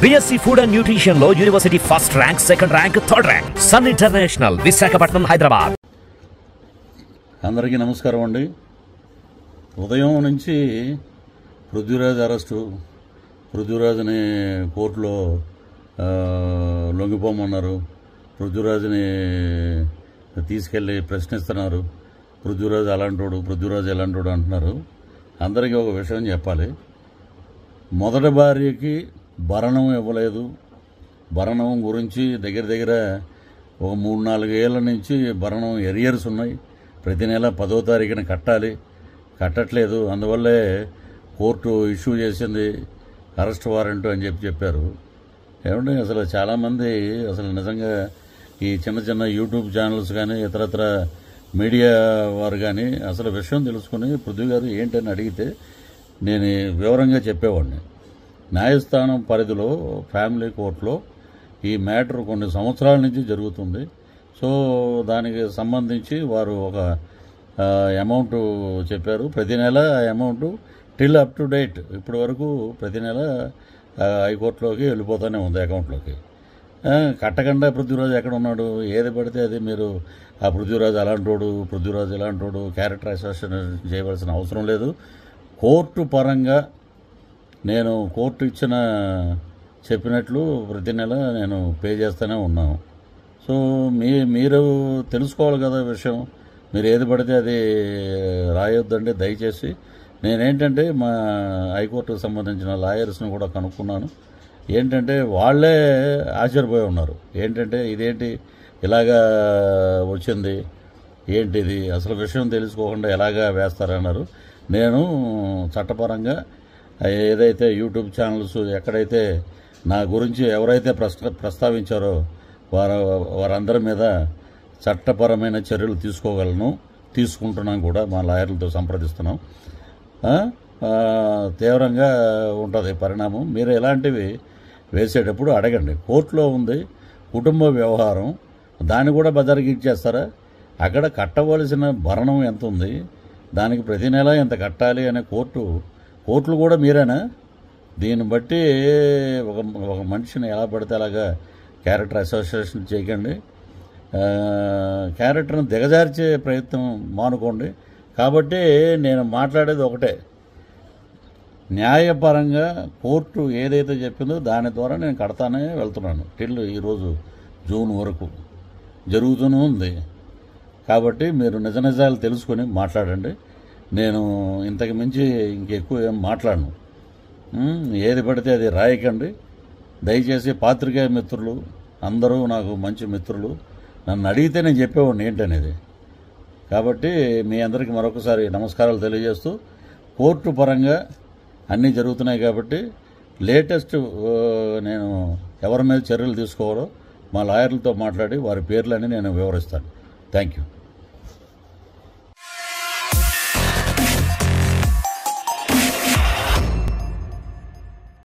BSc Food and Nutrition లో university first rank, second rank, third rank. Sun International, Visakhapatnam, Hyderabad. అందరికీ నమస్కారం అండి. ఉదయం నుంచి పృథ్వీరాజ్ అరెస్టు, పృథ్వీరాజ్ని కోర్టులో లొంగిపోమన్నారు, పృథ్వీరాజ్ని తీసుకెళ్ళి ప్రశ్నిస్తున్నారు, పృథ్వీరాజ్ అలాంటోడు, పృథ్వీరాజ్ ఎలాంటోడు అంటున్నారు. అందరికీ ఒక విషయం చెప్పాలి. మొదటి భార్యకి భరణం ఇవ్వలేదు. భరణం గురించి దగ్గర ఒక 3-4 ఏళ్ల నుంచి భరణం ఎరియర్స్ ఉన్నాయి. ప్రతి నెల 10వ తారీఖున కట్టాలి, కట్టట్లేదు. అందువల్లే కోర్టు ఇష్యూ చేసింది అరెస్ట్ వారెంట్ అని చెప్పారు. ఏమంటే అసలు చాలామంది అసలు నిజంగా ఈ చిన్న యూట్యూబ్ ఛానల్స్ కానీ ఇతరత్ర మీడియా వారు కానీ అసలు విషయం తెలుసుకుని పృథ్వీ గారు ఏంటని అడిగితే నేను వివరంగా చెప్పేవాడిని. న్యాయస్థానం పరిధిలో ఫ్యామిలీ కోర్టులో ఈ మ్యాటర్ కొన్ని సంవత్సరాల నుంచి జరుగుతుంది. సో దానికి సంబంధించి వారు ఒక అమౌంట్ చెప్పారు. ప్రతి నెల ఆ amount till up to date ఇప్పటి వరకు ప్రతి నెల హైకోర్టులోకి వెళ్ళిపోతూనే ఉంది అకౌంట్లోకి. కట్టకుండా పృథ్వీరాజ్ ఎక్కడ ఉన్నాడు, ఏది పడితే అది మీరు ఆ పృథ్వీరాజ్ అలాంటోడు, పృథ్వీరాజ్ ఎలాంటోడు క్యారెక్టర్ అసోసియేషన్ చేయవలసిన అవసరం లేదు. కోర్టు పరంగా నేను కోర్టు ఇచ్చిన చెప్పినట్లు ప్రతి నెల నేను పే చేస్తూనే ఉన్నాను. సో మీరు తెలుసుకోవాలి కదా విషయం. మీరు ఏది పడితే అది రాయొద్దండి దయచేసి. నేనేంటంటే మా హైకోర్టుకు సంబంధించిన లాయర్స్ని కూడా కనుక్కున్నాను. ఏంటంటే వాళ్ళే ఆశ్చర్యపోయి ఉన్నారు. ఏంటంటే ఇదేంటి ఇలాగా వచ్చింది, ఏంటిది అసలు విషయం తెలుసుకోకుండా ఎలాగా వేస్తారన్నారు. నేను చట్టపరంగా ఏదైతే యూట్యూబ్ ఛానల్స్ ఎక్కడైతే నా గురించి ఎవరైతే ప్రస్తావించారో వారందరి మీద చట్టపరమైన చర్యలు తీసుకుంటున్నాం కూడా. మా లాయర్లతో సంప్రదిస్తున్నాం. తీవ్రంగా ఉంటుంది పరిణామం. మీరు ఎలాంటివి వేసేటప్పుడు అడగండి. కోర్టులో ఉంది కుటుంబ వ్యవహారం, దాన్ని కూడా బజారుకి ఇచ్చేస్తారా? అక్కడ కట్టవలసిన భరణం ఎంత ఉంది, దానికి ప్రతి నెల ఎంత కట్టాలి అనే కోర్టులు కూడా మీరేనా? దీన్ని బట్టి ఒక మనిషిని ఎలా పడితే అలాగా క్యారెక్టర్ అసోసియేషన్ చేయకండి. క్యారెక్టర్ను దిగజార్చే ప్రయత్నం మానుకోండి. కాబట్టి నేను మాట్లాడేది ఒకటే, న్యాయపరంగా కోర్టు ఏదైతే చెప్పిందో దాని ద్వారా నేను కడతానే వెళ్తున్నాను. టిల్ ఈరోజు జూన్ వరకు జరుగుతూనే ఉంది. కాబట్టి మీరు నిజాలు తెలుసుకొని మాట్లాడండి. నేను ఇంతకు మించి ఇంకెక్కువ ఏం మాట్లాడను. ఏది పడితే అది రాయకండి దయచేసి. పాత్రికేయ మిత్రులు అందరూ నాకు మంచి మిత్రులు. నన్ను అడిగితే నేను చెప్పేవాడిని ఏంటనేది. కాబట్టి మీ అందరికీ మరొకసారి నమస్కారాలు తెలియజేస్తూ, కోర్టు పరంగా అన్నీ జరుగుతున్నాయి కాబట్టి లేటెస్ట్ నేను ఎవరి మీద చర్యలు తీసుకోవాలో మా లాయర్లతో మాట్లాడి వారి పేర్లని నేను వివరిస్తాను. Thank you.